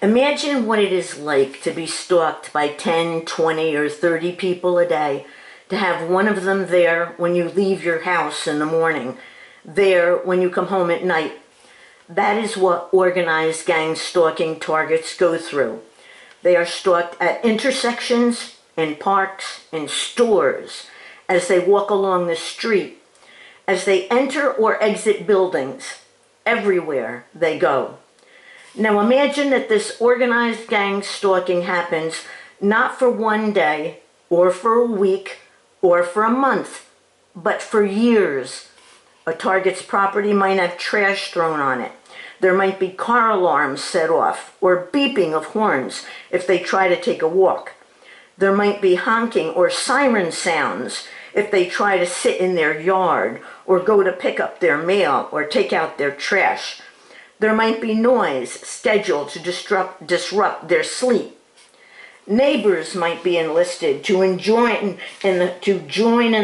Imagine what it is like to be stalked by 10, 20, or 30 people a day, to have one of them there when you leave your house in the morning, there when you come home at night. That is what organized gang stalking targets go through. They are stalked at intersections, in parks, in stores, as they walk along the street, as they enter or exit buildings, everywhere they go. Now imagine that this organized gang stalking happens not for one day, or for a week, or for a month, but for years. A target's property might have trash thrown on it. There might be car alarms set off, or beeping of horns if they try to take a walk. There might be honking or siren sounds if they try to sit in their yard, or go to pick up their mail, or take out their trash. There might be noise scheduled to disrupt their sleep. Neighbors might be enlisted to join in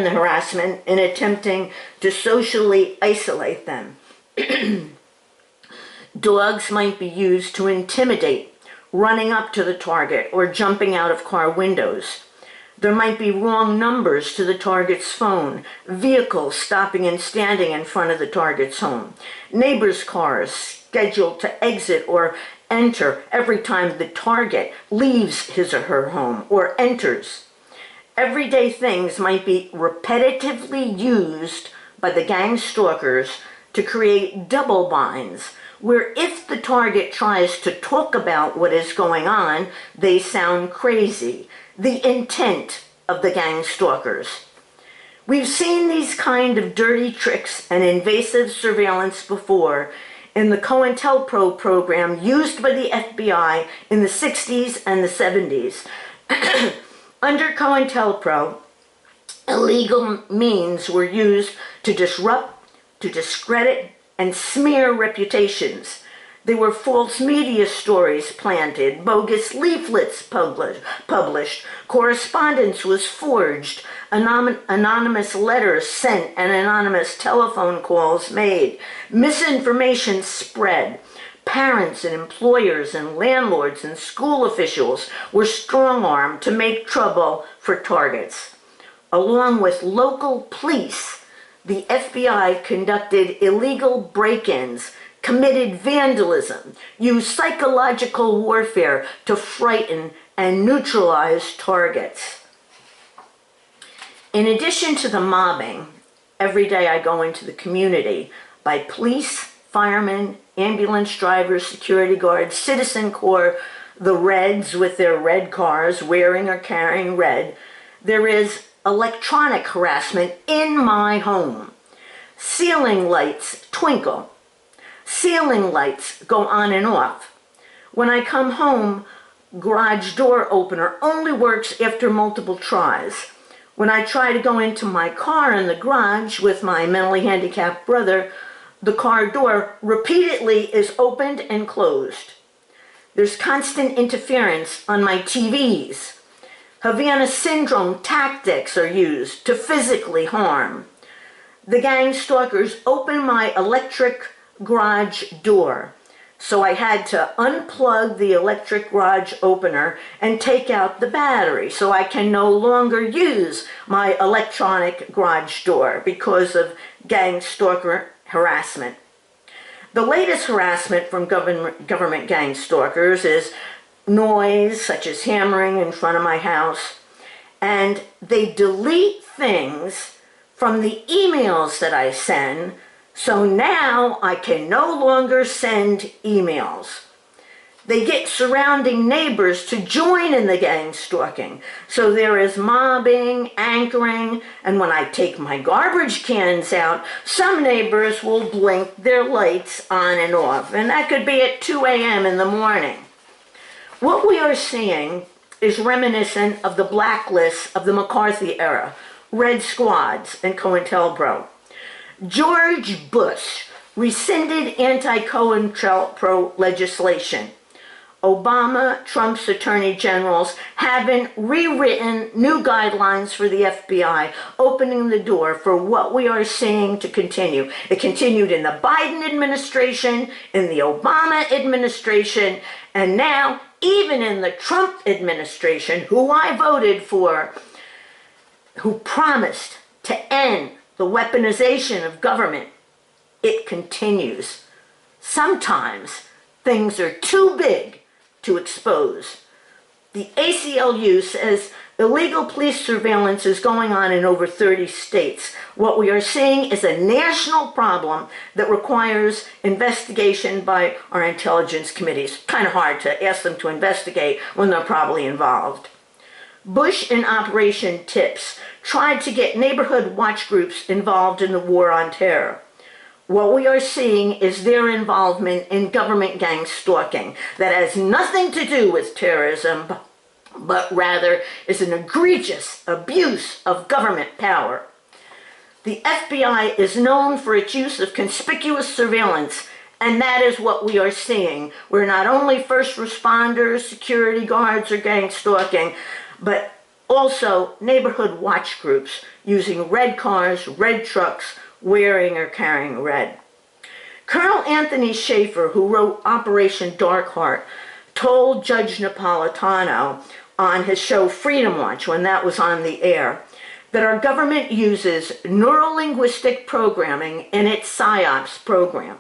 the harassment in attempting to socially isolate them. Dogs might be used to intimidate, running up to the target or jumping out of car windows. There might be wrong numbers to the target's phone, vehicles stopping and standing in front of the target's home, neighbors' cars scheduled to exit or enter every time the target leaves his or her home or enters. Everyday things might be repetitively used by the gang stalkers to create double binds, where if the target tries to talk about what is going on, they sound crazy. The intent of the gang stalkers. We've seen these kind of dirty tricks and invasive surveillance before in the COINTELPRO program used by the FBI in the 60s and the 70s. Under COINTELPRO, illegal means were used to disrupt, to discredit, and smear reputations. There were false media stories planted, bogus leaflets published, correspondence was forged, anonymous letters sent, and anonymous telephone calls made. Misinformation spread. Parents and employers and landlords and school officials were strong-armed to make trouble for targets. Along with local police, the FBI conducted illegal break-ins, committed vandalism, used psychological warfare to frighten and neutralize targets. In addition to the mobbing, every day I go into the community by police, firemen, ambulance drivers, security guards, citizen corps, the Reds with their red cars, wearing or carrying red. There is electronic harassment in my home. Ceiling lights twinkle. Ceiling lights go on and off. When I come home, garage door opener only works after multiple tries. When I try to go into my car in the garage with my mentally handicapped brother, the car door repeatedly is opened and closed. There's constant interference on my TVs. Havana syndrome tactics are used to physically harm. The gang stalkers open my electric garage door, so I had to unplug the electric garage opener and take out the battery so I can no longer use my electronic garage door because of gang stalker harassment. The latest harassment from government gang stalkers is noise, such as hammering in front of my house, and they delete things from the emails that I send, so now I can no longer send emails. They get surrounding neighbors to join in the gang stalking. So there is mobbing, anchoring, and when I take my garbage cans out, some neighbors will blink their lights on and off, and that could be at 2 a.m. in the morning. What we are seeing is reminiscent of the blacklists of the McCarthy era, Red Squads, and COINTELPRO. George Bush rescinded anti-COINTELPRO legislation. Obama, Trump's attorney generals haven't rewritten new guidelines for the FBI, opening the door for what we are seeing to continue. It continued in the Biden administration, in the Obama administration, and now even in the Trump administration, who I voted for, who promised to end the weaponization of government. It continues. Sometimes things are too big to expose. The ACLU says illegal police surveillance is going on in over 30 states. What we are seeing is a national problem that requires investigation by our intelligence committees. Kind of hard to ask them to investigate when they're probably involved. Bush in Operation Tips tried to get neighborhood watch groups involved in the war on terror. What we are seeing is their involvement in government gang stalking that has nothing to do with terrorism, but rather is an egregious abuse of government power. The FBI is known for its use of conspicuous surveillance, and that is what we are seeing, where not only first responders, security guards are gang stalking, but also neighborhood watch groups using red cars, red trucks, wearing or carrying red. Colonel Anthony Schaefer, who wrote Operation Dark Heart, told Judge Napolitano on his show Freedom Watch, when that was on the air, that our government uses neurolinguistic programming in its PSYOPs program.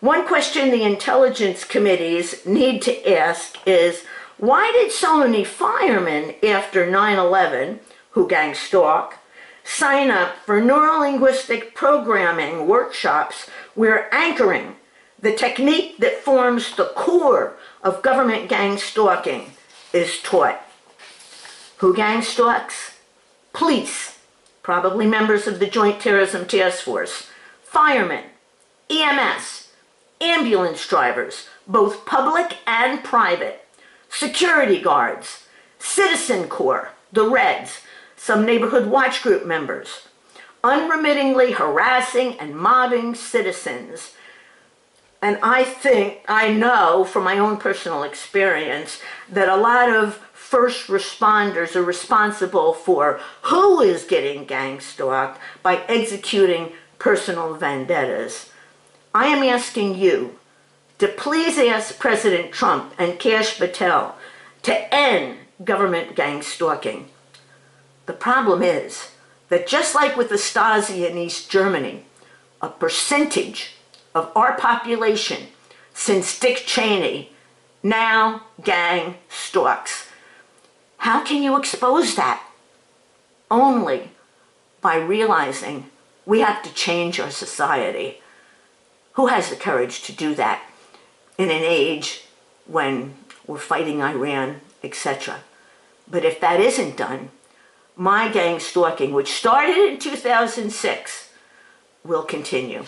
One question the intelligence committees need to ask is, why did so many firemen after 9/11, who gang stalk, sign up for neurolinguistic programming workshops where anchoring, the technique that forms the core of government gang stalking, is taught? Who gang stalks? Police, probably members of the Joint Terrorism Task Force, firemen, EMS, ambulance drivers, both public and private, security guards, Citizen Corps, the Reds, some neighborhood watch group members, unremittingly harassing and mobbing citizens. And I know from my own personal experience that a lot of first responders are responsible for who is getting gang stalked by executing personal vendettas. I am asking you to please ask President Trump and Kash Patel to end government gang stalking. The problem is that just like with the Stasi in East Germany, a percentage of our population since Dick Cheney now gang stalks. How can you expose that? Only by realizing we have to change our society. Who has the courage to do that in an age when we're fighting Iran, etc.? But if that isn't done, my gang stalking, which started in 2006, will continue.